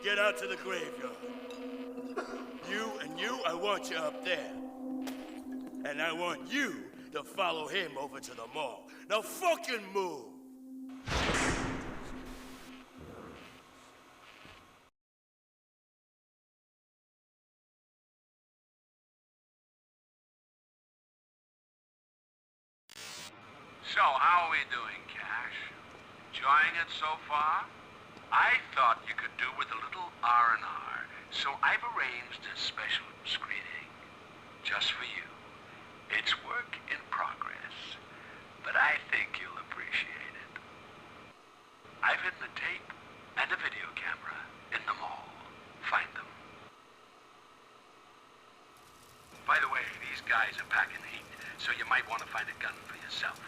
Get out to the graveyard. You, I want you up there. And I want you to follow him over to the mall. Now fucking move! So, how are we doing, Cash? Enjoying it so far? I thought you could do with a little R&R, so I've arranged a special screening. Just for you. It's work in progress, but I think you'll appreciate it. I've hidden a tape and a video camera in the mall. Find them. By the way, these guys are packing heat, so you might want to find a gun for yourself.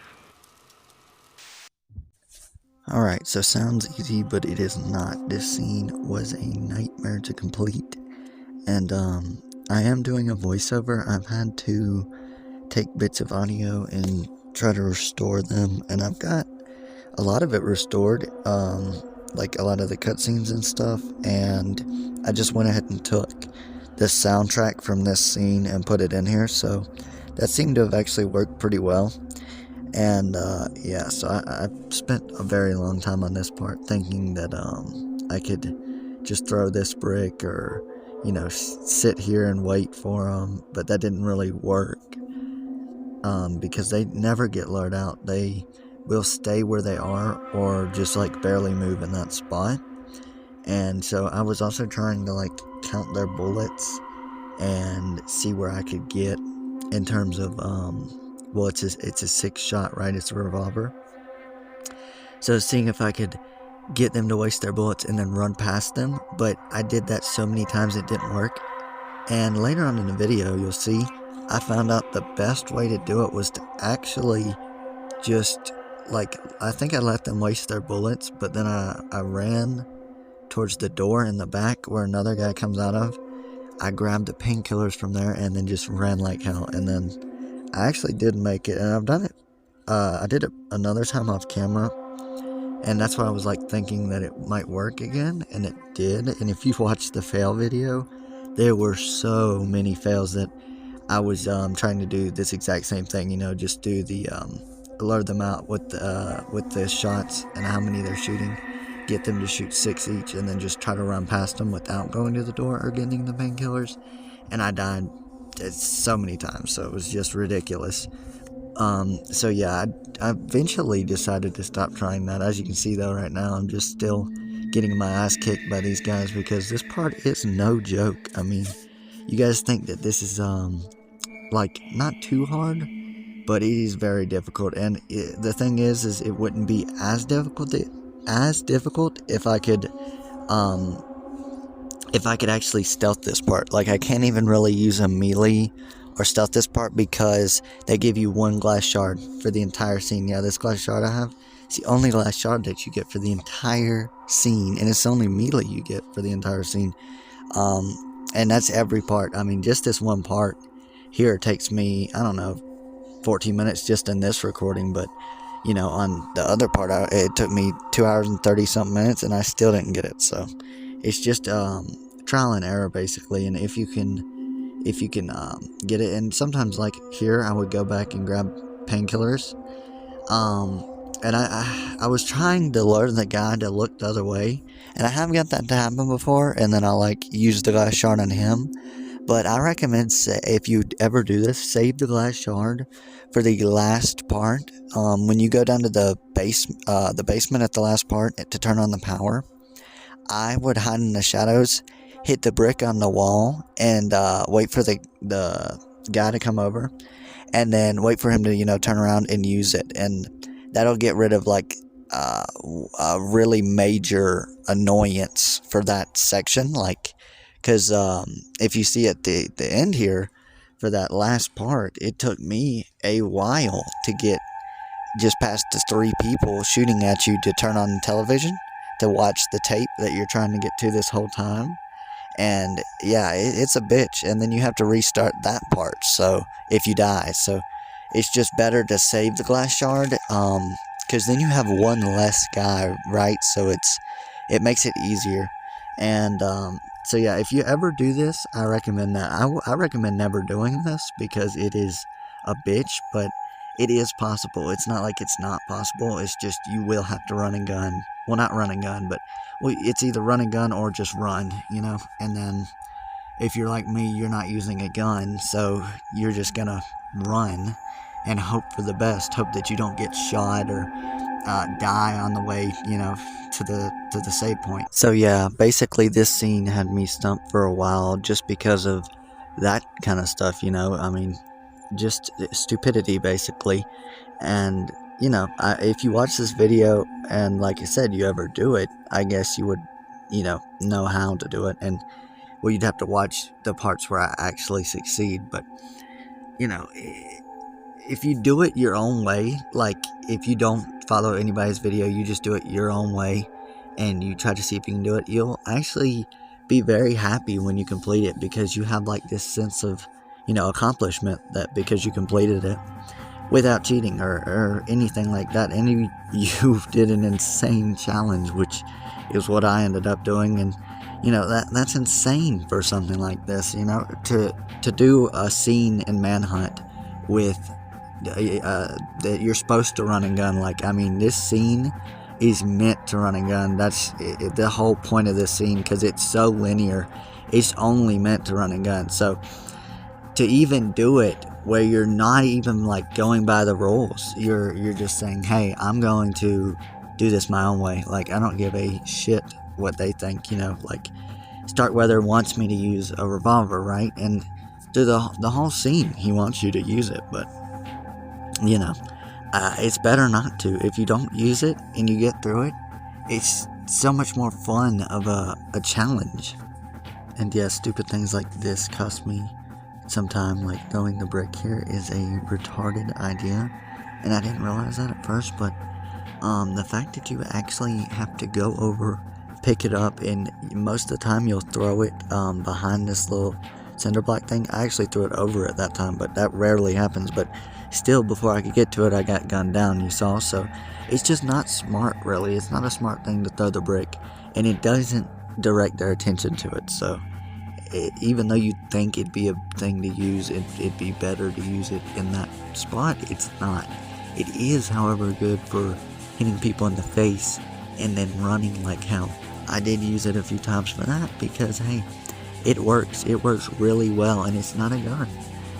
Alright, so sounds easy, but it is not. This scene was a nightmare to complete. And, I am doing a voiceover. I've had to take bits of audio and try to restore them. And I've got a lot of it restored, like a lot of the cutscenes and stuff. And I just went ahead and took the soundtrack from this scene and put it in here. So that seemed to have actually worked pretty well. And yeah, so I spent a very long time on this part thinking that I could just throw this brick or, you know, sit here and wait for them, but that didn't really work because they never get lured out. They will stay where they are or just like barely move in that spot. And so I was also trying to like count their bullets and see where I could get in terms of well, it's a 6-shot, right? It's a revolver. So seeing if I could get them to waste their bullets and then run past them, but I did that so many times it didn't work. And later on in the video, you'll see I found out the best way to do it was to actually just, like, I think I let them waste their bullets, but then I ran towards the door in the back where another guy comes out of. I grabbed the painkillers from there and then just ran like hell, and then I actually did make it, and I've done it. I did it another time off camera, and that's why I was like thinking that it might work again, and it did. And if you watch the fail video, there were so many fails that I was trying to do this exact same thing. You know, just do the lure them out with the shots and how many they're shooting, get them to shoot 6 each, and then just try to run past them without going to the door or getting the painkillers. And I died so many times, so it was just ridiculous. So yeah, I eventually decided to stop trying that. As you can see though, right now I'm just still getting my ass kicked by these guys because this part is no joke. I mean, you guys think that this is like not too hard, but it is very difficult. And the thing is it wouldn't be as difficult if I could actually stealth this part. Like, I can't even really use a melee or stealth this part because they give you one glass shard for the entire scene. Yeah, this glass shard I have, it's the only glass shard that you get for the entire scene, and it's the only melee you get for the entire scene. And that's every part. I mean, just this one part here takes me, I don't know, 14 minutes just in this recording, but you know, on the other part, it took me 2 hours and 30 something minutes, and I still didn't get it. So it's just trial and error basically. And if you can get it, and sometimes like here I would go back and grab painkillers, and I was trying to lure the guy to look the other way, and I have got that to happen before, and then I like use the glass shard on him. But I recommend, if you ever do this, save the glass shard for the last part. When you go down to the basement at the last part to turn on the power, I would hide in the shadows, hit the brick on the wall, and wait for the guy to come over, and then wait for him to, you know, turn around and use it, and that'll get rid of like a really major annoyance for that section. Like, because if you see at the end here for that last part, it took me a while to get just past the 3 people shooting at you to turn on the television to watch the tape that you're trying to get to this whole time. And yeah, it's a bitch, and then you have to restart that part, so if you die. So it's just better to save the glass shard, because then you have one less guy, right? So it makes it easier. And so yeah, if you ever do this, I recommend that. I recommend never doing this because it is a bitch, but it is possible. It's not like it's not possible. It's just you will have to run and gun. Well, not run and gun, but it's either run and gun or just run, And then if you're like me, you're not using a gun, so you're just gonna run and hope for the best. Hope that you don't get shot or die on the way, to the save point. So yeah, basically this scene had me stumped for a while just because of that kind of stuff, I mean, just stupidity basically. And if you watch this video and like I said, you ever do it, I guess you would, know how to do it. And well, you'd have to watch the parts where I actually succeed, but if you do it your own way, like if you don't follow anybody's video, you just do it your own way and you try to see if you can do it, you'll actually be very happy when you complete it because you have like this sense of, accomplishment that because you completed it without cheating or anything like that. And you did an insane challenge, which is what I ended up doing. And that's insane for something like this, to do a scene in Manhunt with that you're supposed to run and gun. Like, I mean, this scene is meant to run and gun. That's the whole point of this scene, because it's so linear. It's only meant to run and gun. So to even do it where you're not even like going by the rules, you're just saying, hey, I'm going to do this my own way. Like, I don't give a shit what they think, like Starkweather wants me to use a revolver, right? And through the whole scene he wants you to use it, but it's better not to. If you don't use it and you get through it, it's so much more fun of a challenge. And yeah, stupid things like this cost me some time. Like throwing the brick here is a retarded idea, and I didn't realize that at first, but the fact that you actually have to go over, pick it up, and most of the time you'll throw it behind this little cinder block thing. I actually threw it over at that time, but that rarely happens. But still, before I could get to it, I got gunned down, you saw. So it's just not smart, really. It's not a smart thing to throw the brick, and it doesn't direct their attention to it. So even though you'd think it'd be a thing to use, it'd be better to use it in that spot, it's not. It is, however, good for hitting people in the face and then running like hell. I did use it a few times for that because, hey, it works. It works really well, and it's not a gun.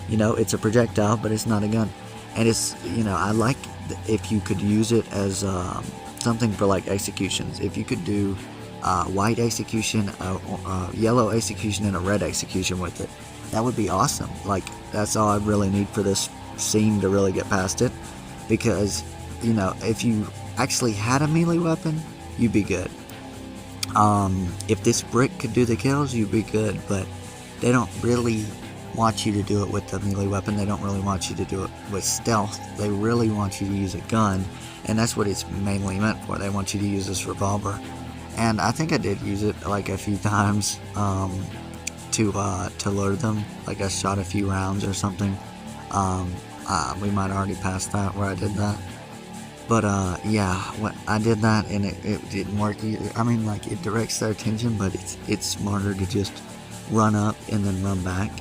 It's a projectile, but it's not a gun. And it's, I like if you could use it as something for like executions. If you could do white execution, yellow execution, and a red execution with it, that would be awesome. Like, that's all I really need for this scene to really get past it. Because, if you actually had a melee weapon, you'd be good. If this brick could do the kills, you'd be good, but they don't really want you to do it with the melee weapon. They don't really want you to do it with stealth. They really want you to use a gun, and that's what it's mainly meant for. They want you to use this revolver, and I think I did use it like a few times to lure them. Like, I shot a few rounds or something. We might already passed that where I did that. But yeah, I did that, and it didn't work either. I mean, like, it directs their attention, but it's smarter to just run up and then run back.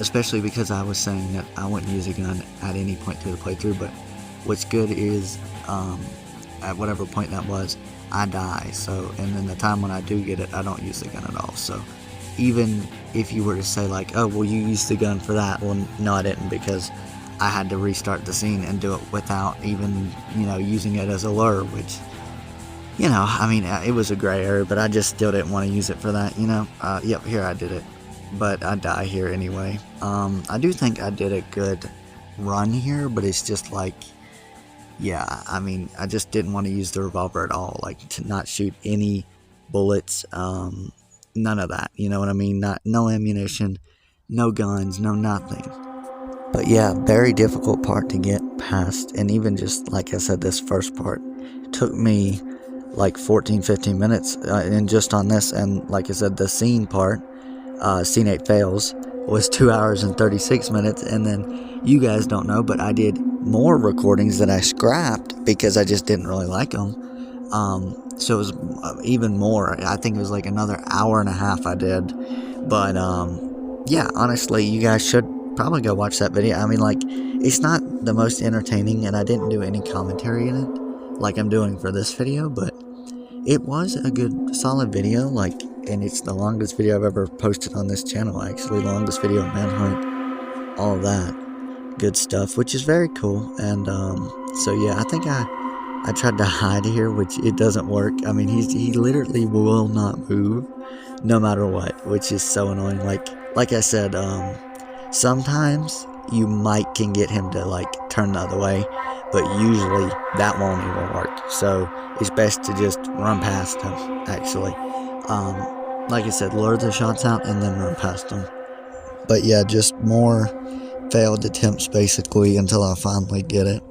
Especially because I was saying that I wouldn't use a gun at any point through the playthrough. But what's good is at whatever point that was, I die. So, and then the time when I do get it, I don't use the gun at all. So even if you were to say like, oh, well, you used the gun for that, well, no, I didn't, because I had to restart the scene and do it without even, using it as a lure, which, I mean, it was a gray area, but I just still didn't want to use it for that, Yep, here I did it, but I die here anyway. I do think I did a good run here, but it's just like, yeah, I mean, I just didn't want to use the revolver at all, like, to not shoot any bullets, none of that, you know what I mean? No ammunition, no guns, no nothing. But yeah, very difficult part to get past, and even just, like I said, this first part took me like 14-15 minutes, and just on this, and like I said, the scene part, scene 8 fails, was 2 hours and 36 minutes, and then you guys don't know, but I did more recordings that I scrapped because I just didn't really like them, So it was even more. I think it was like another hour and a half I did. But yeah, honestly, you guys should probably go watch that video. I mean, like, it's not the most entertaining, and I didn't do any commentary in it like I'm doing for this video, but it was a good, solid video, like, and it's the longest video I've ever posted on this channel, actually, longest video of Manhunt, all of that good stuff, which is very cool. And so yeah, I think I tried to hide here, which it doesn't work. I mean, he literally will not move no matter what, which is so annoying. Like I said, sometimes you can get him to like turn the other way, but usually that won't even work. So it's best to just run past him, actually. Like I said, lure the shots out and then run past him. But yeah, just more failed attempts basically until I finally get it,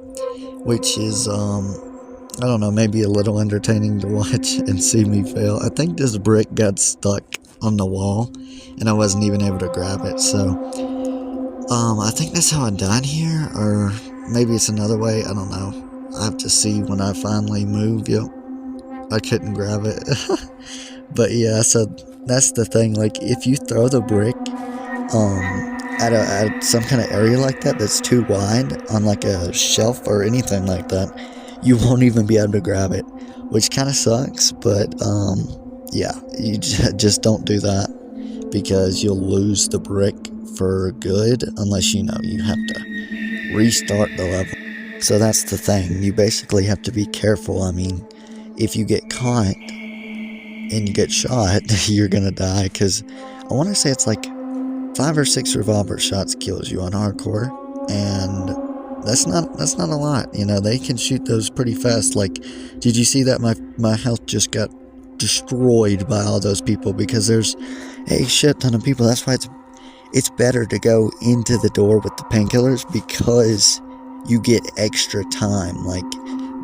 which is I don't know, maybe a little entertaining to watch and see me fail. I think this brick got stuck on the wall and I wasn't even able to grab it, so I think that's how I died here, or maybe it's another way, I don't know. I have to see when I finally move. Yep, I couldn't grab it. But yeah, so that's the thing, like if you throw the brick at some kind of area like that that's too wide on like a shelf or anything like that, you won't even be able to grab it, which kind of sucks. But yeah, you just don't do that, because you'll lose the brick for good unless you have to restart the level. So that's the thing, you basically have to be careful. I mean, if you get caught and you get shot, you're gonna die, because I want to say it's like 5 or 6 revolver shots kills you on hardcore, and that's not a lot. They can shoot those pretty fast. Like, did you see that my health just got destroyed by all those people, because there's a shit ton of people. That's why it's better to go into the door with the painkillers, because you get extra time. Like,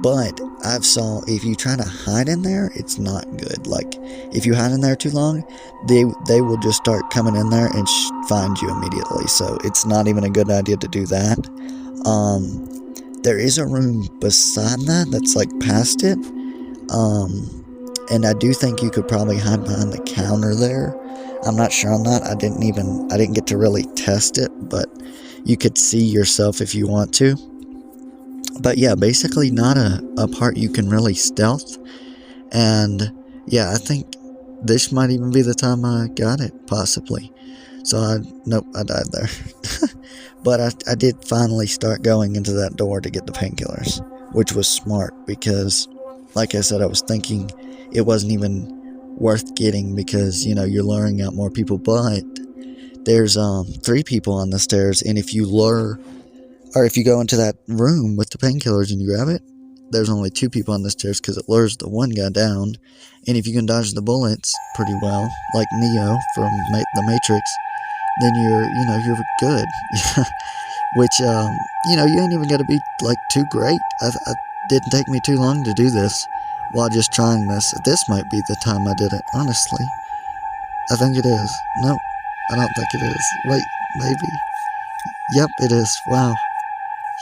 but I've saw if you try to hide in there, it's not good. Like, if you hide in there too long, they will just start coming in there and find you immediately. So it's not even a good idea to do that. There is a room beside that's like past it. And I do think you could probably hide behind the counter there. I'm not sure on that. I didn't get to really test it, but you could see yourself if you want to. But yeah, basically not a part you can really stealth. And yeah, I think this might even be the time I got it, possibly. So nope, I died there. But I did finally start going into that door to get the painkillers, which was smart, because like I said, I was thinking it wasn't even worth getting, because you're luring out more people. But there's 3 people on the stairs, and if you go into that room with the painkillers and you grab it, there's only 2 people on the stairs, because it lures the one guy down. And if you can dodge the bullets pretty well, like Neo from the Matrix, then you're good. Which you ain't even gotta be like too great. I didn't take me too long to do this while just trying this. This might be the time I did it, honestly. I think it is. No, I don't think it is. Wait, maybe. Yep, it is. Wow.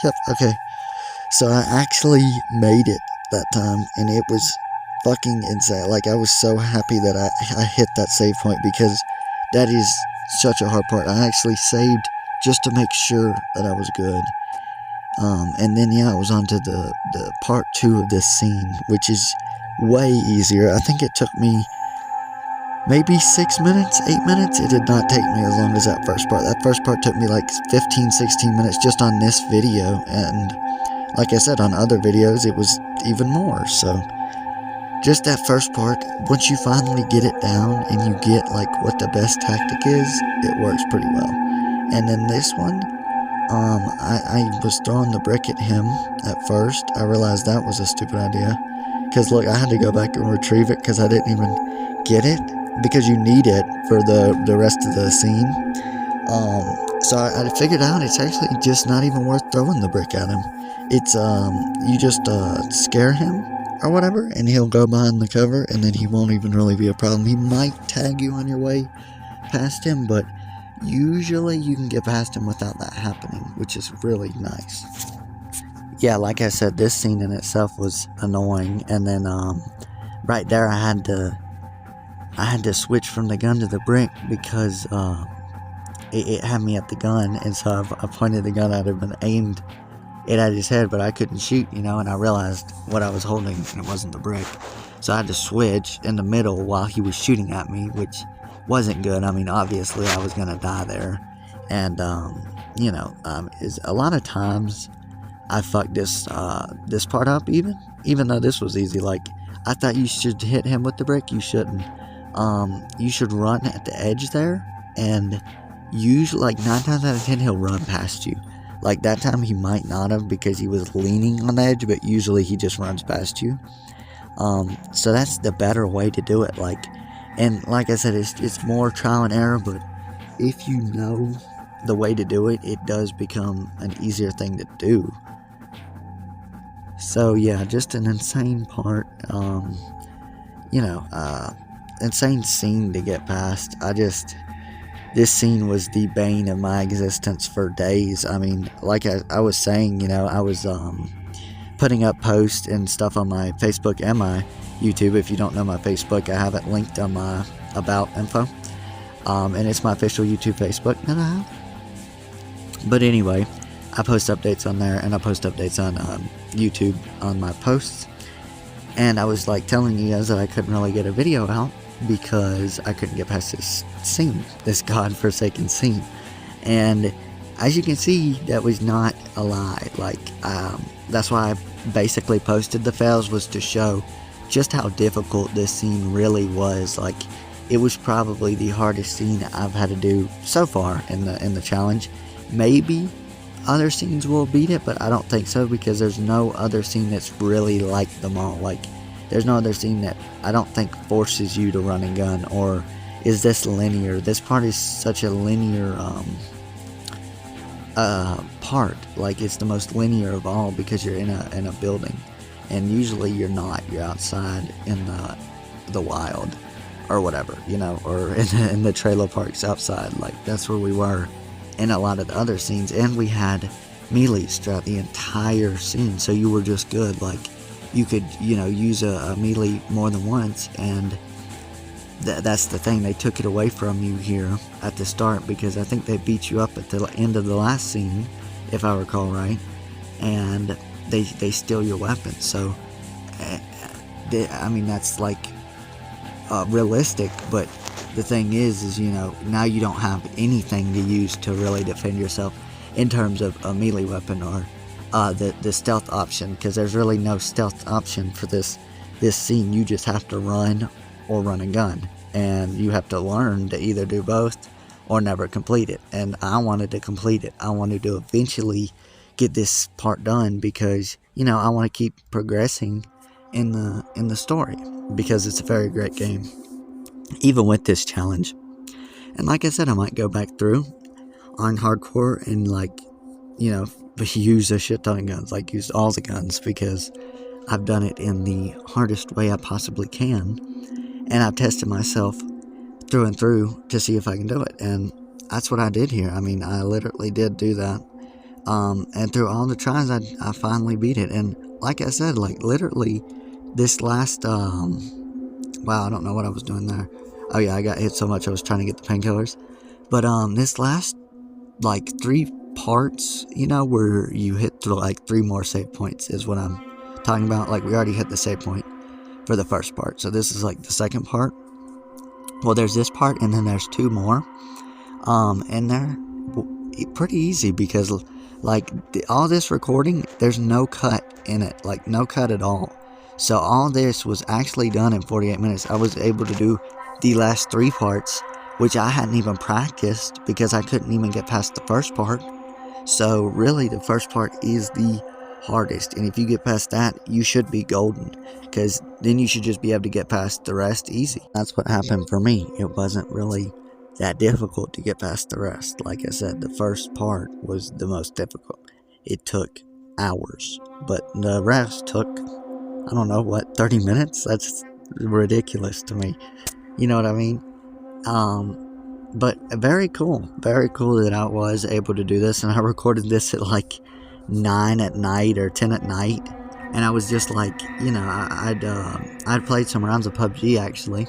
Yep, okay. So I actually made it that time, and it was fucking insane. Like, I was so happy that I hit that save point, because that is such a hard part. I actually saved just to make sure that I was good. And then yeah, I was on to the part 2 of this scene, which is way easier. I think it took me maybe 6 minutes, 8 minutes. It did not take me as long as that first part. That first part took me like 15, 16 minutes just on this video, and like I said, on other videos it was even more. So just that first part, once you finally get it down and you get like what the best tactic is, it works pretty well. And then this one, I was throwing the brick at him at first. I realized that was a stupid idea, because look, I had to go back and retrieve it, because I didn't even get it, because you need it for the rest of the scene. So I figured out it's actually just not even worth throwing the brick at him. It's you just scare him or whatever, and he'll go behind the cover, and then he won't even really be a problem. He might tag you on your way past him, but usually you can get past him without that happening, which is really nice. yeah, like I said, this scene in itself was annoying, and then right there I had to switch from the gun to the brick because it had me at the gun, and so I pointed the gun at him and aimed it at his head, but I couldn't shoot, and I realized what I was holding, and it wasn't the brick. So I had to switch in the middle while he was shooting at me, which wasn't good. I mean, obviously I was gonna die there, and is a lot of times I fucked this part up, even though this was easy. Like, I thought you should hit him with the brick. You shouldn't. You should run at the edge there, and usually, like 9 times out of 10, he'll run past you. Like, that time he might not have because he was leaning on the edge, but usually he just runs past you. So that's the better way to do it. Like, and like I said, it's more trial and error, but if you know the way to do it, it does become an easier thing to do. So yeah, just an insane part, insane scene to get past. This scene was the bane of my existence for days. I mean, like I was saying, I was putting up posts and stuff on my Facebook and my YouTube. If you don't know my Facebook, I have it linked on my about info, and it's my official YouTube Facebook that I have. But anyway, I post updates on there, and I post updates on YouTube on my posts. And I was like telling you guys that I couldn't really get a video out because I couldn't get past this scene, this godforsaken scene. And as you can see, that was not a lie. Like, that's why I basically posted the fails, was to show just how difficult this scene really was. Like, it was probably the hardest scene I've had to do so far in the challenge. Maybe other scenes will beat it, but I don't think so, because there's no other scene that's really like them all. Like, there's no other scene that I don't think forces you to run and gun, or is this linear. This part is such a linear part. Like, it's the most linear of all because you're in a building, and usually you're not. You're outside in the wild or whatever, or in the trailer parks outside. Like, that's where we were in a lot of the other scenes, and we had melees throughout the entire scene, so you were just good. Like, you could use a melee more than once, and that's the thing. They took it away from you here at the start, because I think they beat you up at the end of the last scene, if I recall right, and they steal your weapon. So that's like realistic, but the thing is now you don't have anything to use to really defend yourself in terms of a melee weapon or the stealth option, because there's really no stealth option for this scene. You just have to run or run a gun, and you have to learn to either do both or never complete it. And I wanted to complete it. I wanted to eventually get this part done, because I want to keep progressing in the story, because it's a very great game even with this challenge. And like I said, I might go back through on hardcore and use a shit ton of guns, like use all the guns, because I've done it in the hardest way I possibly can, and I've tested myself through and through to see if I can do it. And that's what I did here. I mean, I literally did do that, and through all the tries, I finally beat it. And like I said, like literally this last wow, I don't know what I was doing there. Oh yeah, I got hit so much I was trying to get the painkillers. But this last like 3 parts, where you hit through like 3 more save points is what I'm talking about. Like, we already hit the save point for the first part, so this is like the second part. Well, there's this part, and then there's 2 more, and they're pretty easy, because like all this recording, there's no cut in it, like no cut at all. So all this was actually done in 48 minutes. I was able to do the last 3 parts, which I hadn't even practiced because I couldn't even get past the first part. So really, the first part is the hardest, and if you get past that, you should be golden, because then you should just be able to get past the rest easy. That's what happened for me. It wasn't really that difficult to get past the rest. Like I said, the first part was the most difficult. It took hours, but the rest took, I don't know, 30 minutes? That's ridiculous to me. You know what I mean? But very cool that I was able to do this, and I recorded this at like 9 at night or 10 at night, and I was just like, you know, I'd played some rounds of PUBG actually,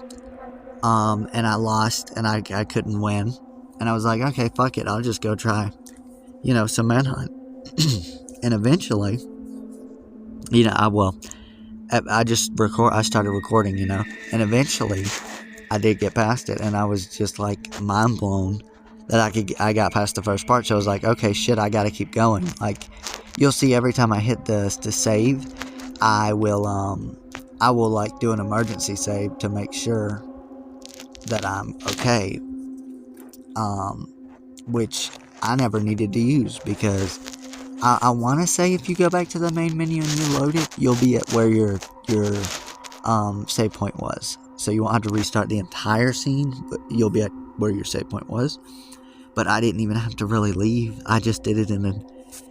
and I lost, and I couldn't win, and I was like, okay, fuck it, I'll just go try, you know, some Manhunt. And eventually, you know, I started recording, you know, and eventually I did get past it, and I was just like mind blown that I got past the first part. So I was like, okay, shit, I gotta keep going. Like, you'll see every time I hit to save, I will like do an emergency save to make sure that I'm okay, which I never needed to use, because I want to say if you go back to the main menu and you load it, you'll be at where your save point was. So you won't have to restart the entire scene, but you'll be at where your save point was. But I didn't even have to really leave. I just did it in an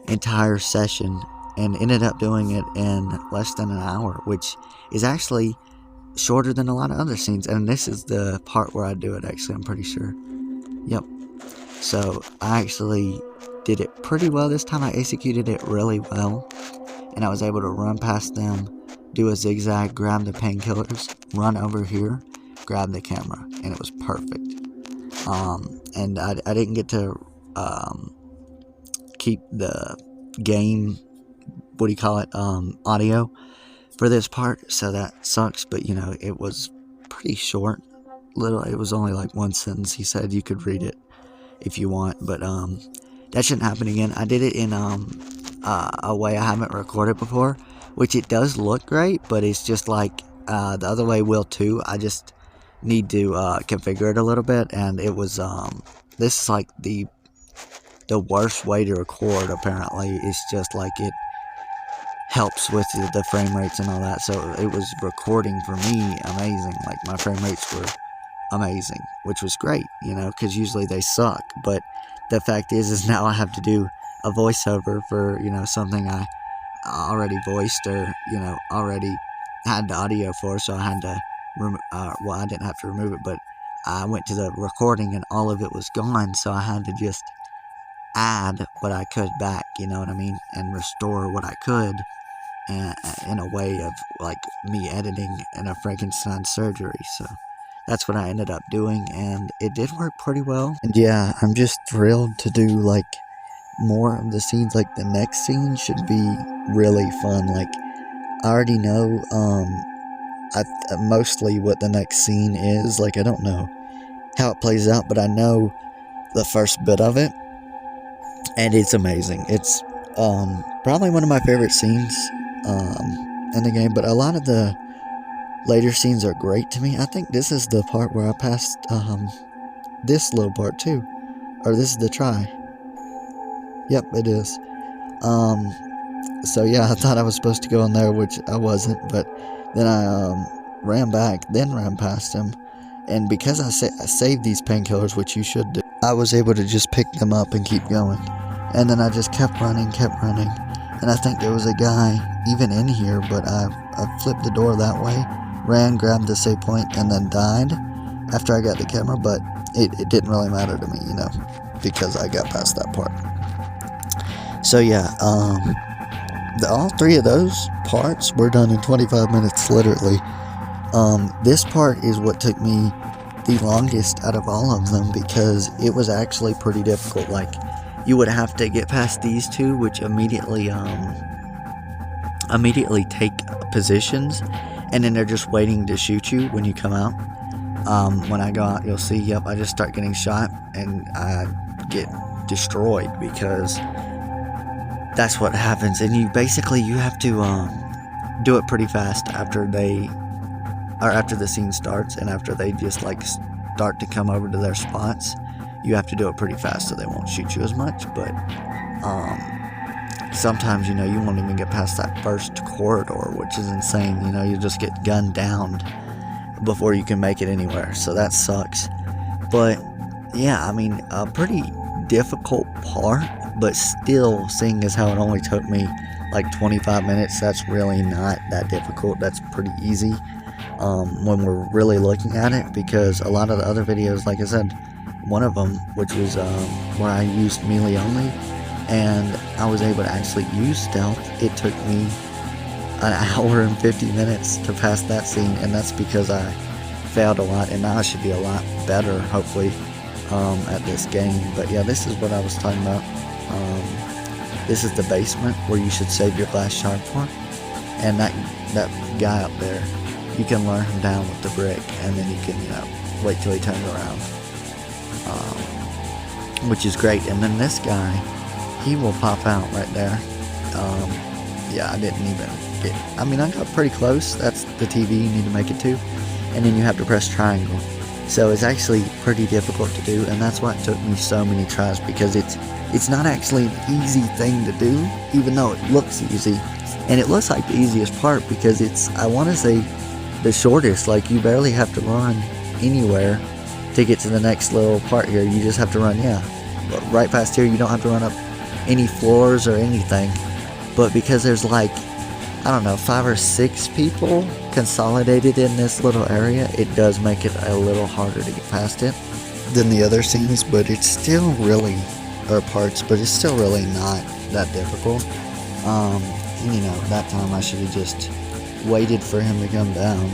entire session and ended up doing it in less than an hour, which is actually shorter than a lot of other scenes. And this is the part where I do it, actually, I'm pretty sure. Yep. So I actually did it pretty well this time. I executed it really well, and I was able to run past them, do a zigzag, grab the painkillers, run over here, grab the camera, and it was perfect. And I didn't get to keep the game, what do you call it, audio for this part, so that sucks. But you know, it was pretty short. It was only like one sentence. He said you could read it if you want, but that shouldn't happen again. I did it in a way I haven't recorded before, which it does look great, but it's just like the other way will too. I just need to configure it a little bit, and it was this is like the worst way to record. Apparently, it's just like it helps with the frame rates and all that. So it was recording for me amazing. Like, my frame rates were amazing, which was great, you know, because usually they suck. But the fact is now I have to do a voiceover for, you know, something I already voiced, or, you know, already had the audio for. So I had to I didn't have to remove it, but I went to the recording and all of it was gone, so I had to just add what I could back, you know what I mean, and restore what I could, in a way of like me editing in a Frankenstein surgery. So that's what I ended up doing, and it did work pretty well. And yeah, I'm just thrilled to do like more of the scenes. Like, the next scene should be really fun. Like, I already know mostly what the next scene is. Like, I don't know how it plays out, but I know the first bit of it, and it's amazing. It's probably one of my favorite scenes in the game, but a lot of the later scenes are great to me. I think this is the part where I passed this little part too, or this is the try. Yep, it is. So yeah, I thought I was supposed to go in there, which I wasn't, but then I ran back, then ran past him, and because I saved these painkillers, which you should do, I was able to just pick them up and keep going. And then I just kept running, and I think there was a guy even in here, but I flipped the door that way, ran, grabbed the save point, and then died after I got the camera. But it didn't really matter to me, you know, because I got past that part. So yeah, all three of those parts were done in 25 minutes, literally. This part is what took me the longest out of all of them, because it was actually pretty difficult. Like, you would have to get past these two, which immediately take positions, and then they're just waiting to shoot you when you come out. When I go out, you'll see, yep, I just start getting shot, and I get destroyed, because that's what happens. And you have to do it pretty fast after the scene starts, and after they just like start to come over to their spots. You have to do it pretty fast so they won't shoot you as much. But sometimes, you know, you won't even get past that first corridor, which is insane. You know, you just get gunned down before you can make it anywhere, so that sucks. But yeah, I mean, a pretty difficult part, but still, seeing as how it only took me like 25 minutes, that's really not that difficult. That's pretty easy when we're really looking at it, because a lot of the other videos, like I said, one of them, which was where I used melee only, and I was able to actually use stealth. It took me an hour and 50 minutes to pass that scene, and that's because I failed a lot, and now I should be a lot better, hopefully, at this game. But yeah, this is what I was talking about. This is the basement where you should save your glass shard for, and that guy up there, you can lure him down with the brick, and then you can, wait till he turns around, which is great. And then this guy, he will pop out right there. Yeah, I didn't even get, I got pretty close. That's the TV you need to make it to, and then you have to press triangle. So it's actually pretty difficult to do, and that's why it took me so many tries, because it's not actually an easy thing to do, even though it looks easy. And it looks like the easiest part because it's, I want to say, the shortest. Like, you barely have to run anywhere to get to the next little part here. You just have to run, right past here. You don't have to run up any floors or anything. But because there's like, I don't know, 5 or 6 people consolidated in this little area, it does make it a little harder to get past it than the other scenes, but it's still really, or parts, but it's still really not that difficult. That time I should have just waited for him to come down,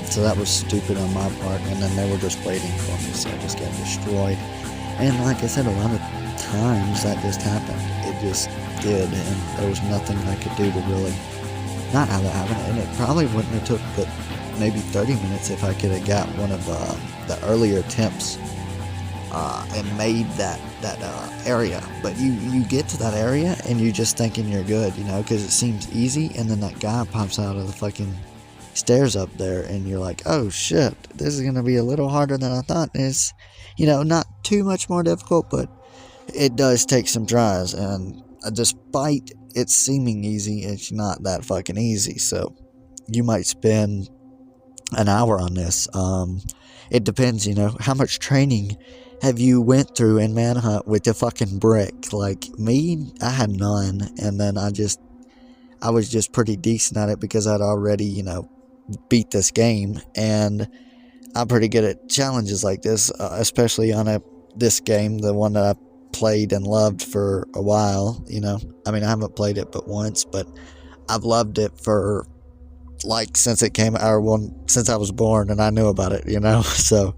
so that was stupid on my part, and then they were just waiting for me, so I just got destroyed. And like I said, a lot of times that just happened. It just did, and there was nothing I could do to really not have that happen. And it probably wouldn't have took but maybe 30 minutes if I could have got one of the earlier attempts and made that area. But you get to that area and you're just thinking you're good, because it seems easy, and then that guy pops out of the fucking stairs up there, and you're like, oh shit, this is gonna be a little harder than I thought. It's, not too much more difficult, but it does take some tries, and despite it seeming easy, it's not that fucking easy. So you might spend an hour on this. It depends, how much training have you went through in Manhunt with the fucking brick. Like me, I had none, and then I was just pretty decent at it because I'd already, beat this game, and I'm pretty good at challenges like this, especially on this game, the one that I played and loved for a while. I haven't played it but once, but I've loved it for since it came out, since I was born and I knew about it, so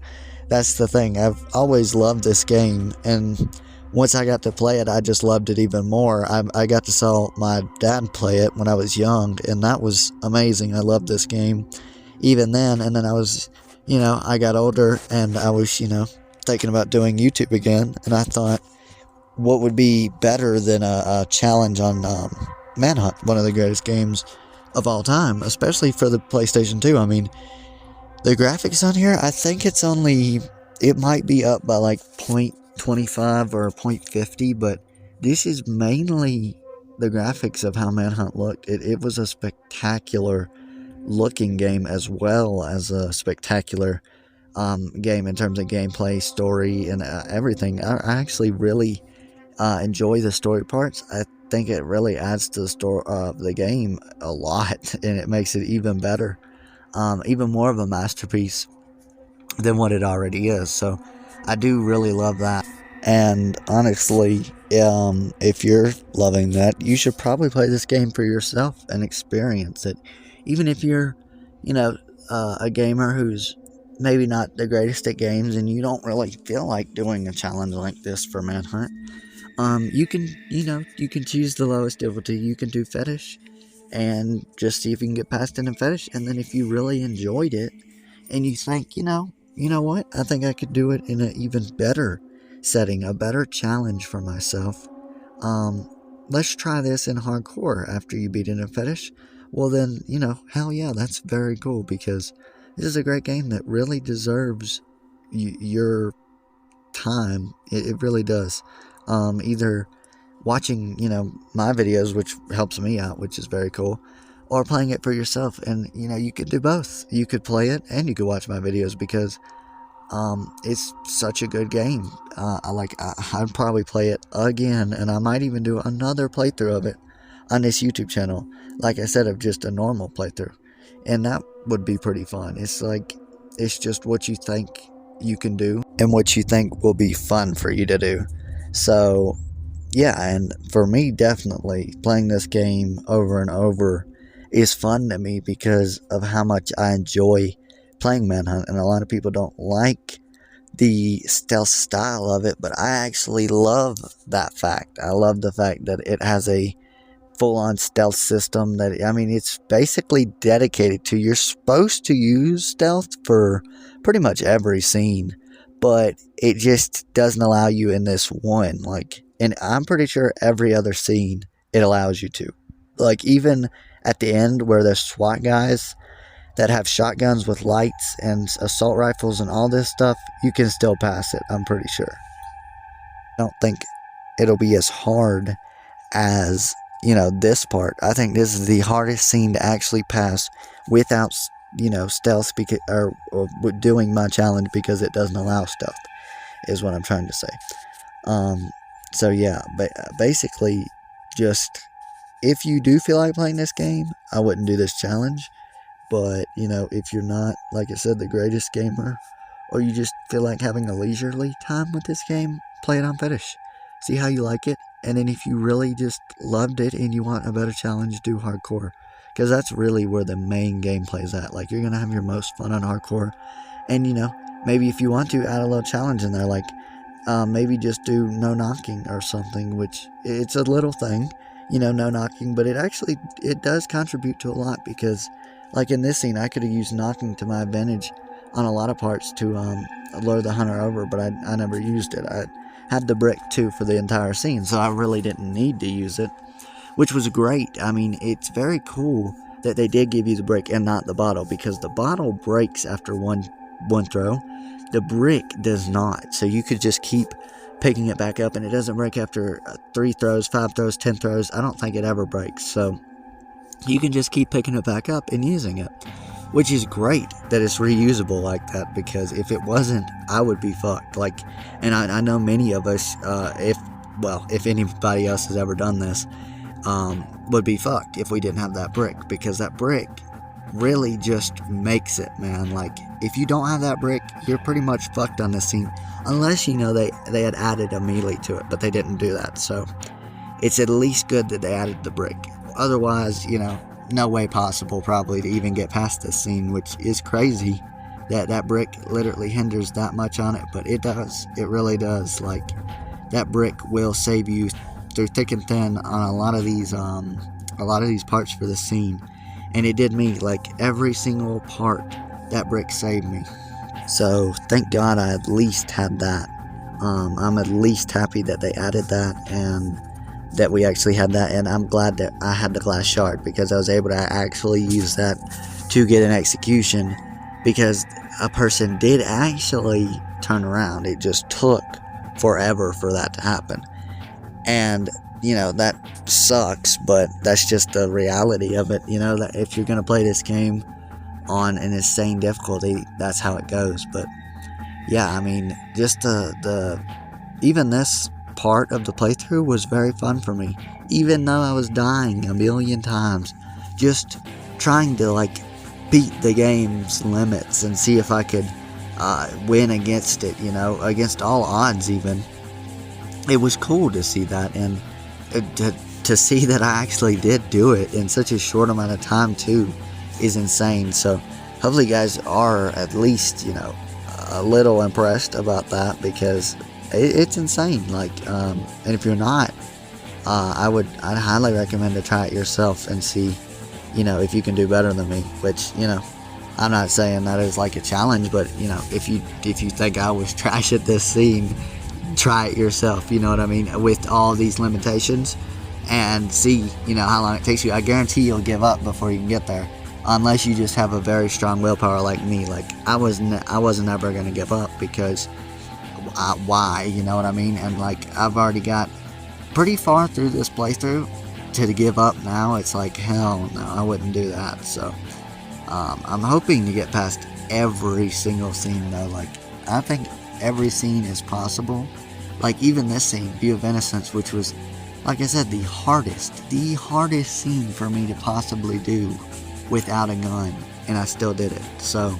that's the thing. I've always loved this game, and once I got to play it, I just loved it even more. I got to saw my dad play it when I was young, and that was amazing. I loved this game even then, and then I was, I got older, and I was, thinking about doing YouTube again, and I thought, what would be better than a challenge on Manhunt, one of the greatest games of all time, especially for the PlayStation 2. The graphics on here, I think it might be up by like 0.25 or 0.50, but this is mainly the graphics of how Manhunt looked. It was a spectacular looking game, as well as a spectacular game in terms of gameplay, story, and everything. I actually really enjoy the story parts. I think it really adds to the story of the game a lot, and it makes it even better, even more of a masterpiece than what it already is. So I do really love that. And honestly, if you're loving that, you should probably play this game for yourself and experience it. Even if you're, a gamer who's maybe not the greatest at games, and you don't really feel like doing a challenge like this for Manhunt, you can choose the lowest difficulty. You can do fetish and just see if you can get past it in fetish. And then if you really enjoyed it and you think, you know what, I think I could do it in an even better setting, a better challenge for myself. Let's try this in hardcore after you beat it in fetish. Well then, hell yeah, that's very cool, because this is a great game that really deserves your time. It really does. Either watching, my videos, which helps me out, which is very cool, or playing it for yourself. And, you could do both. You could play it and you could watch my videos, because it's such a good game. I'd probably play it again, and I might even do another playthrough of it on this YouTube channel, like I said, of just a normal playthrough, and that would be pretty fun. It's just what you think you can do and what you think will be fun for you to do. So yeah, and for me, definitely playing this game over and over is fun to me because of how much I enjoy playing Manhunt. And a lot of people don't like the stealth style of it, but I actually love that fact. I love the fact that it has a full-on stealth system that, I mean, it's basically dedicated to, you're supposed to use stealth for pretty much every scene, but it just doesn't allow you in this one. Like, and I'm pretty sure every other scene it allows you to. Like, even at the end where there's SWAT guys that have shotguns with lights and assault rifles and all this stuff, you can still pass it, I'm pretty sure. I don't think it'll be as hard as, this part. I think this is the hardest scene to actually pass without, stealth, because, or doing my challenge, because it doesn't allow stealth, is what I'm trying to say. So yeah, but basically, just, if you do feel like playing this game, I wouldn't do this challenge. But, if you're not, like I said, the greatest gamer, or you just feel like having a leisurely time with this game, play it on Fetish. See how you like it. And then if you really just loved it and you want a better challenge, do hardcore. Because that's really where the main gameplay is at. Like, you're going to have your most fun on hardcore. And, maybe if you want to, add a little challenge in there. Like, maybe just do no knocking or something, which it's a little thing, no knocking. But it does contribute to a lot, because, like in this scene, I could have used knocking to my advantage on a lot of parts to lure the hunter over, but I never used it. I had the brick too for the entire scene, so I really didn't need to use it, which was great. I mean, it's very cool that they did give you the brick and not the bottle, because the bottle breaks after one throw. The brick does not, so you could just keep picking it back up, and it doesn't break after 3 throws, 5 throws, 10 throws. I don't think it ever breaks, so you can just keep picking it back up and using it, which is great that it's reusable like that, because if it wasn't, I would be fucked. Like, and I know many of us, if anybody else has ever done this, would be fucked if we didn't have that brick, because that brick really just makes it, man. Like, if you don't have that brick, you're pretty much fucked on this scene, unless, they had added a melee to it, but they didn't do that, so it's at least good that they added the brick. Otherwise, no way possible probably to even get past this scene, which is crazy that brick literally hinders that much on it, but it does. It really does. Like, that brick will save you through thick and thin on a lot of these parts for the scene, and it did me. Like, every single part, that brick saved me. So thank God I at least had that. I'm at least happy that they added that, and that we actually had that, and I'm glad that I had the glass shard, because I was able to actually use that to get an execution, because a person did actually turn around. It just took forever for that to happen, and that sucks, but that's just the reality of it. That if you're going to play this game on an insane difficulty, that's how it goes. But yeah, I mean, just even this part of the playthrough was very fun for me, even though I was dying a million times, just trying to beat the game's limits and see if I could win against it, against all odds. Even it was cool to see that, and to see that I actually did do it in such a short amount of time too is insane. So hopefully you guys are at least a little impressed about that, because it's insane. And if you're not, I'd highly recommend to try it yourself and see, if you can do better than me. Which, I'm not saying that is like a challenge, but if you think I was trash at this scene, try it yourself. You know what I mean? With all these limitations, and see, how long it takes you. I guarantee you'll give up before you can get there, unless you just have a very strong willpower like me. Like, I wasn't ever gonna give up, because why, you know what I mean? And I've already got pretty far through this playthrough to give up now. It's like, hell no, I wouldn't do that. So I'm hoping to get past every single scene though. I think every scene is possible. Even this scene, View of Innocence, which was, like I said, the hardest scene for me to possibly do without a gun, and I still did it. So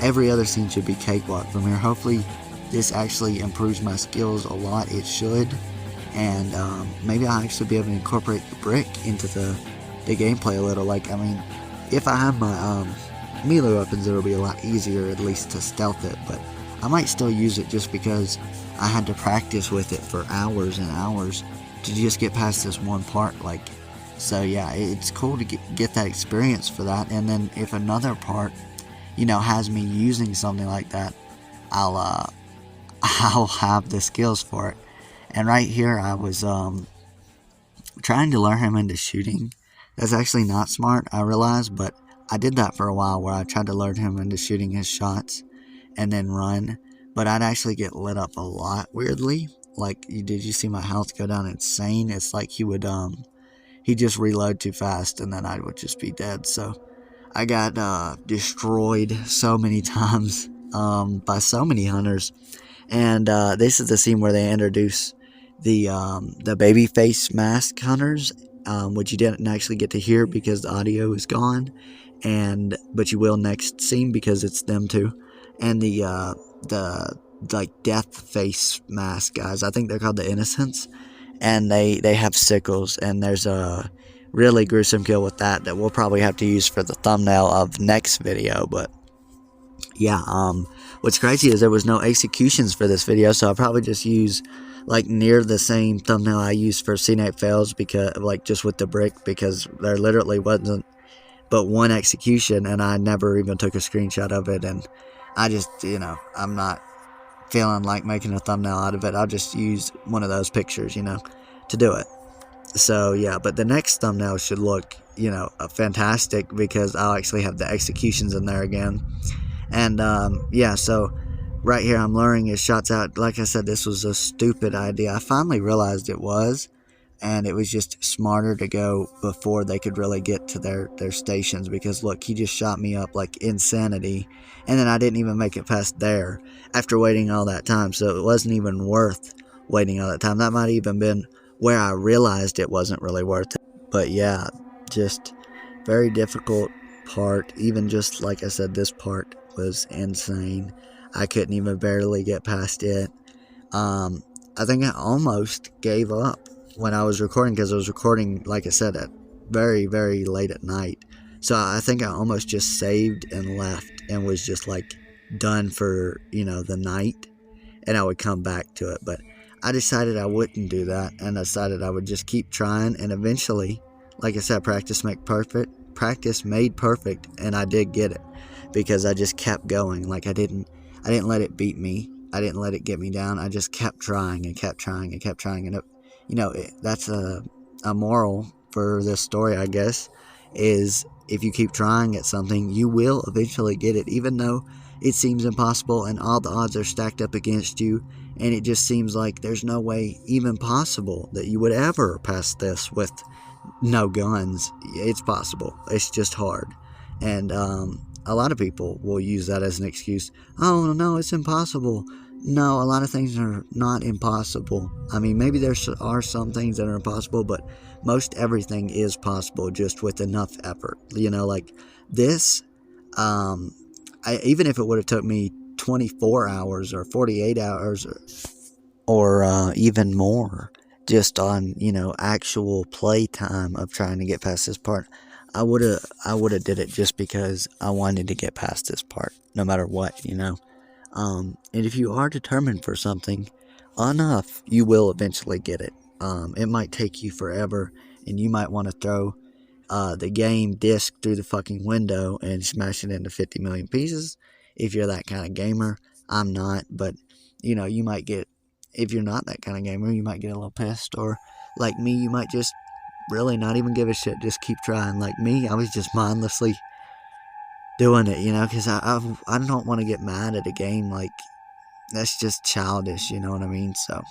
every other scene should be cakewalk from here. Hopefully this actually improves my skills a lot. It should. and maybe I'll actually be able to incorporate the brick into the gameplay a little. Like, I mean, if I have my melee weapons, it'll be a lot easier at least to stealth it, but I might still use it just because I had to practice with it for hours and hours to just get past this one part. Like, so yeah, it's cool to get that experience for that. And then if another part, you know, has me using something like that, I'll I'll have the skills for it. And right here, I was trying to lure him into shooting. That's actually not smart, I realize, but I did that for a while where I tried to lure him into shooting his shots and then run. But I'd actually get lit up a lot weirdly. Like, did you see my health go down insane? It's like he'd just reload too fast and then I would just be dead. So I got destroyed so many times by so many hunters. And this is the scene where they introduce the baby face mask hunters, which you didn't actually get to hear because the audio is gone, but you will next scene because it's them too. And the like death face mask guys, I think they're called the Innocents, and they have sickles, and there's a really gruesome kill with that we'll probably have to use for the thumbnail of next video. But yeah, what's crazy is there was no executions for this video, so I'll probably just use like near the same thumbnail I used for C-Night Fails, because like just with the brick, because there literally wasn't but one execution and I never even took a screenshot of it. And I just, you know, I'm not feeling like making a thumbnail out of it. I'll just use one of those pictures, you know, to do it. So yeah, but the next thumbnail should look, you know, fantastic because I'll actually have the executions in there again. And yeah, so right here I'm luring his shots out. Like I said, this was a stupid idea. I finally realized it was, and it was just smarter to go before they could really get to their stations, because look, he just shot me up like insanity, and then I didn't even make it past there after waiting all that time. So it wasn't even worth waiting all that time. That might even been where I realized it wasn't really worth it. But yeah, just very difficult part. Even just like I said, this part was insane. I couldn't even barely get past it. I think I almost gave up when I was recording, because I was recording, like I said, at very, very late at night. So I think I almost just saved and left and was just like done for, you know, the night, and I would come back to it. But I decided I wouldn't do that, and I decided I would just keep trying, and eventually, like I said, practice made perfect, and I did get it because I just kept going. Like I didn't let it beat me. I didn't let it get me down. I just kept trying and kept trying and kept trying. And it, you know, that's a moral for this story, I guess, is if you keep trying at something, you will eventually get it, even though it seems impossible and all the odds are stacked up against you, and it just seems like there's no way even possible that you would ever pass this with no guns. It's possible. It's just hard. And a lot of people will use that as an excuse. Oh, no, it's impossible. No, a lot of things are not impossible. I mean, maybe there are some things that are impossible, but most everything is possible just with enough effort. You know, like this, even if it would have took me 24 hours or 48 hours or even more, just on, you know, actual play time of trying to get past this part, I would have did it just because I wanted to get past this part, no matter what, you know. And if you are determined for something enough, you will eventually get it. It might take you forever, and you might want to throw the game disc through the fucking window and smash it into 50 million pieces. If you're that kind of gamer, I'm not, but you know, you might get, if you're not that kind of gamer, you might get a little pissed, or like me, you might just really not even give a shit, just keep trying. Like me, I was just mindlessly doing it, you know, because I don't want to get mad at a game. Like, that's just childish, you know what I mean? So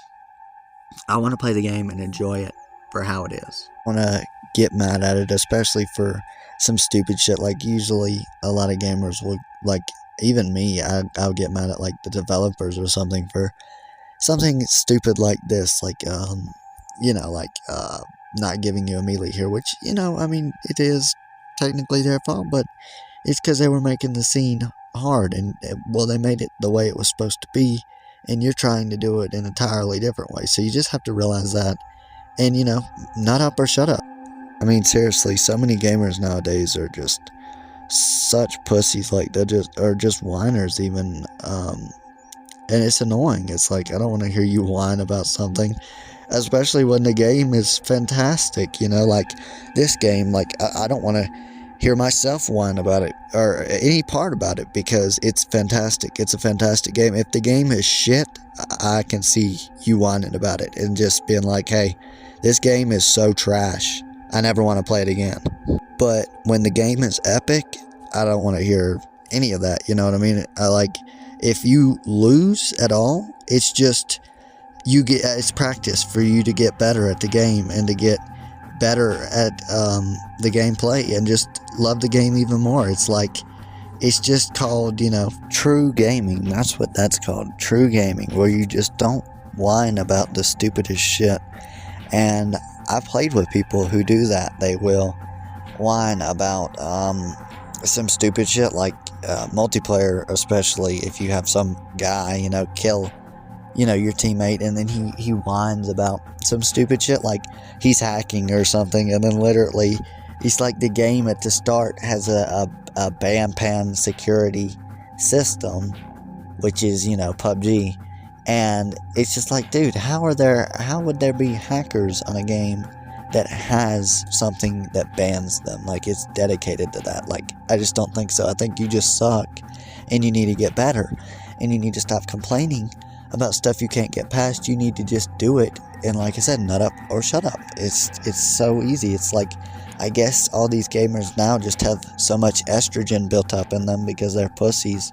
I want to play the game and enjoy it for how it is. I want to get mad at it, especially for some stupid shit. Like, usually a lot of gamers will, like, even me, I'll get mad at like the developers or something for something stupid like this, like you know, like not giving you a melee here, which, you know, I mean, it is technically their fault, but it's because they were making the scene hard, and well, they made it the way it was supposed to be, and you're trying to do it in an entirely different way. So you just have to realize that, and nut up or shut up. I mean, seriously, so many gamers nowadays are just such pussies. Like, they are just whiners even, and it's annoying. It's like, I don't want to hear you whine about something, especially when the game is fantastic. Like this game, like I don't want to hear myself whine about it or any part about it, because it's fantastic. It's a fantastic game. If the game is shit, I can see you whining about it and just being like, hey, this game is so trash, I never want to play it again. But when the game is epic, I don't want to hear any of that. You know what I mean? If you lose at all, it's just it's practice for you to get better at the game and to get better at the gameplay and just love the game even more. It's just called, true gaming. That's what that's called, true gaming, where you just don't whine about the stupidest shit. And I've played with people who do that. They will whine about some stupid shit, like multiplayer, especially if you have some guy, kill your teammate, and then he whines about some stupid shit like he's hacking or something, and then literally it's like the game at the start has a ban security system, which is PUBG, and it's just like, dude, how would there be hackers on a game that has something that bans them? Like, it's dedicated to that. Like, I just don't think so. I think you just suck, and you need to get better, and you need to stop complaining about stuff you can't get past. You need to just do it, and like I said, nut up or shut up. It's so easy. It's like, I guess all these gamers now just have so much estrogen built up in them because they're pussies,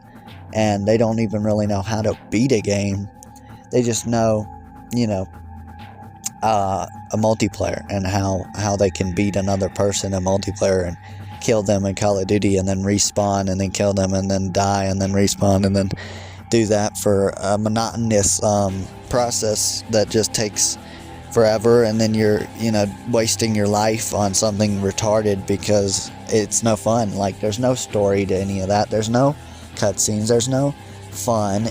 and they don't even really know how to beat a game. They just know, a multiplayer, and how they can beat another person in multiplayer and kill them in Call of Duty, and then respawn, and then kill them, and then die, and then respawn, and then do that for a monotonous process that just takes forever, and then you're wasting your life on something retarded because it's no fun. Like, there's no story to any of that. There's no cutscenes. There's no fun.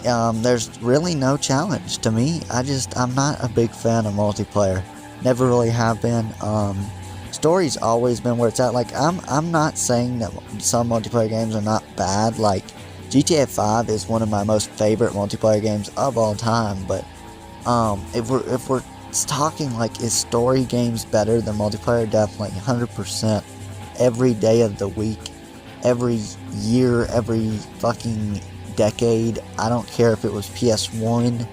There's really no challenge to me. I'm not a big fan of multiplayer. Never really have been. Story's always been where it's at. Like, I'm not saying that some multiplayer games are not bad. Like, GTA 5 is one of my most favorite multiplayer games of all time. But if we're talking like, is story games better than multiplayer? Definitely, 100%. Every day of the week, every year, every fucking decade. I don't care if it was PS1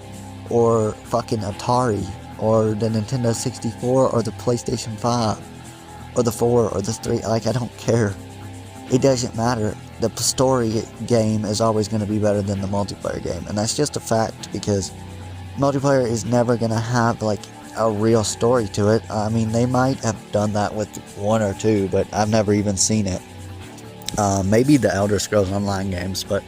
or fucking Atari or the Nintendo 64 or the PlayStation 5 or the 4 or the 3. Like, I don't care. It doesn't matter. The story game is always going to be better than the multiplayer game, and that's just a fact, because multiplayer is never going to have like a real story to it. I mean, they might have done that with one or two, but I've never even seen it. Maybe the Elder Scrolls Online games, but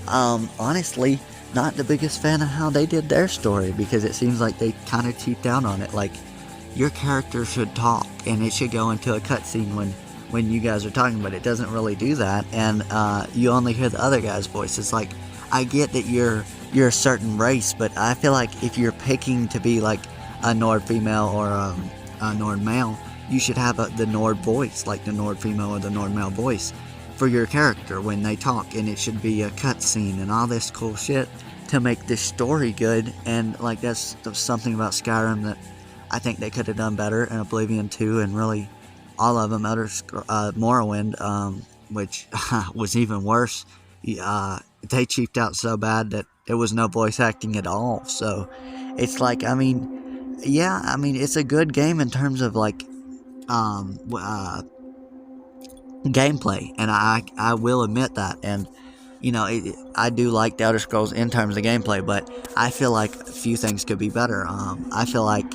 honestly, not the biggest fan of how they did their story, because it seems like they kind of cheaped out on it. Like, your character should talk, and it should go into a cutscene when you guys are talking, but it doesn't really do that, and you only hear the other guy's voice. It's like, I get that you're a certain race, but I feel like if you're picking to be like a Nord female or a Nord male, you should have the Nord voice, like the Nord female or the Nord male voice for your character when they talk, and it should be a cutscene and all this cool shit to make this story good. And like, that's something about Skyrim that I think they could have done better, and Oblivion 2, and really all of them. Morrowind, which was even worse. They cheaped out so bad that there was no voice acting at all. So it's like, it's a good game in terms of like gameplay, and I will admit that. And I do like the Elder Scrolls in terms of gameplay, but I feel like a few things could be better. I feel like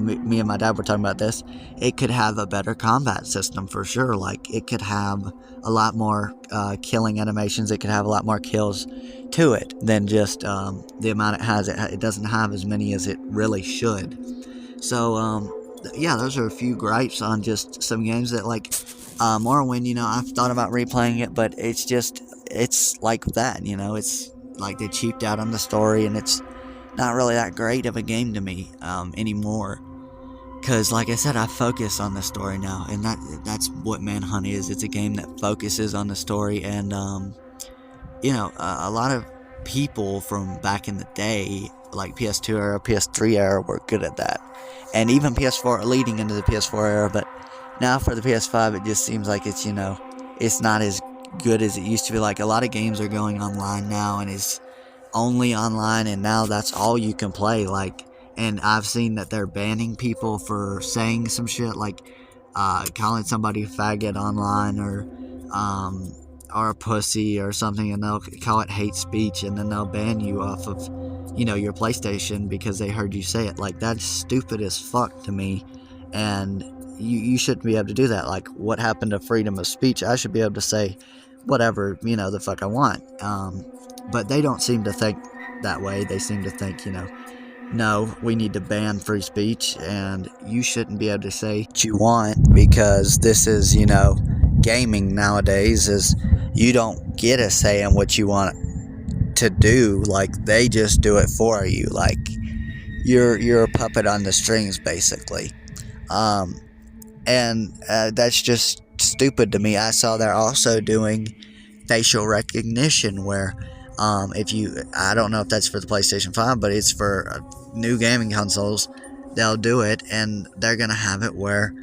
me and my dad were talking about this. It could have a better combat system for sure. Like, it could have a lot more killing animations. It could have a lot more kills to it than just the amount it has. It doesn't have as many as it really should. So yeah, those are a few gripes on just some games that, like Morrowind. I've thought about replaying it, but it's like that. It's like they cheaped out on the story, and it's not really that great of a game to me anymore. Because, like I said, I focus on the story now, and that's what Manhunt is. It's a game that focuses on the story, and a lot of people from back in the day, like PS2 era, PS3 era, were good at that, and even PS4 leading into the PS4 era. But now for the PS5, it just seems like it's not as good as it used to be. Like, a lot of games are going online now, and it's only online, and now that's all you can play. Like, and I've seen that they're banning people for saying some shit, like calling somebody a faggot online, or a pussy or something, and they'll call it hate speech, and then they'll ban you off of your PlayStation because they heard you say it. Like, that's stupid as fuck to me, and you shouldn't be able to do that. Like, what happened to freedom of speech? I should be able to say whatever the fuck I want. But they don't seem to think that way. They seem to think, no, we need to ban free speech, and you shouldn't be able to say what you want, because this is, gaming nowadays. Is you don't get a say in what you want to do. Like, they just do it for you. Like, you're a puppet on the strings, basically. And that's just stupid to me. I saw they're also doing facial recognition, where I don't know if that's for the PlayStation 5, but it's for new gaming consoles. They'll do it, and they're gonna have it where,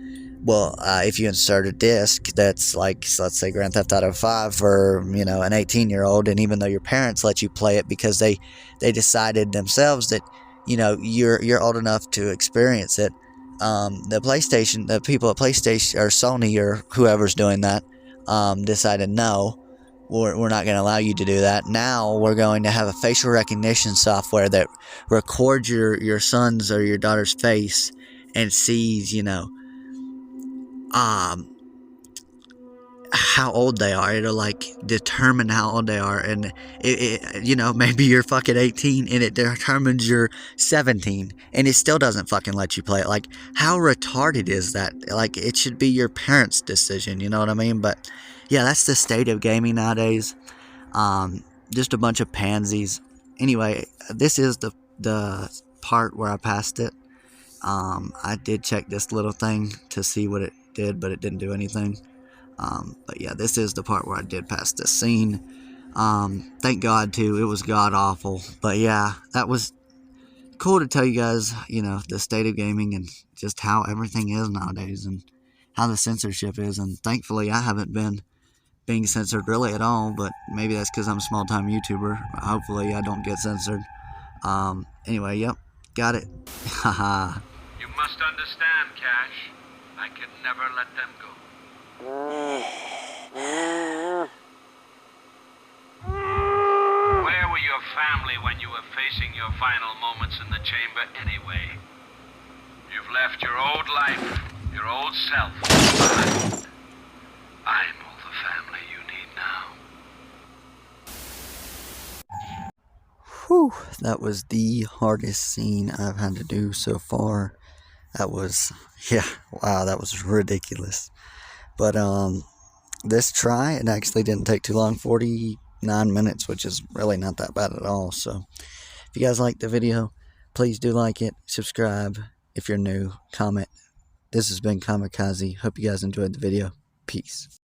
well, if you insert a disc that's like, so let's say Grand Theft Auto 5 for an 18-year-old, and even though your parents let you play it because they decided themselves that you're old enough to experience it, the people at PlayStation or Sony or whoever's doing that decided, no, we're not going to allow you to do that. Now we're going to have a facial recognition software that records your son's or your daughter's face and sees, how old they are. It'll like determine how old they are, and maybe you're fucking 18 and it determines you're 17, and it still doesn't fucking let you play it. Like, how retarded is that? Like, it should be your parents' decision, you know what I mean? But yeah, that's the state of gaming nowadays. Just a bunch of pansies. Anyway, this is the part where I passed it. I did check this little thing to see what it did, but it didn't do anything. But yeah, this is the part where I did pass this scene. Thank God, too. It was god awful. But yeah, that was cool to tell you guys, the state of gaming and just how everything is nowadays, and how the censorship is. And thankfully, I haven't been being censored really at all, but maybe that's because I'm a small-time YouTuber. Hopefully, I don't get censored. Anyway, yep, got it. Haha. You must understand, Cash. I could never let them go. Where were your family when you were facing your final moments in the chamber anyway? You've left your old life, your old self behind. I'm all the family you need now. Whew, that was the hardest scene I've had to do so far. That was, wow, that was ridiculous. But this try, it actually didn't take too long, 49 minutes, which is really not that bad at all. So if you guys liked the video, please do like it, subscribe if you're new, comment. This has been Kamikaze. Hope you guys enjoyed the video. Peace.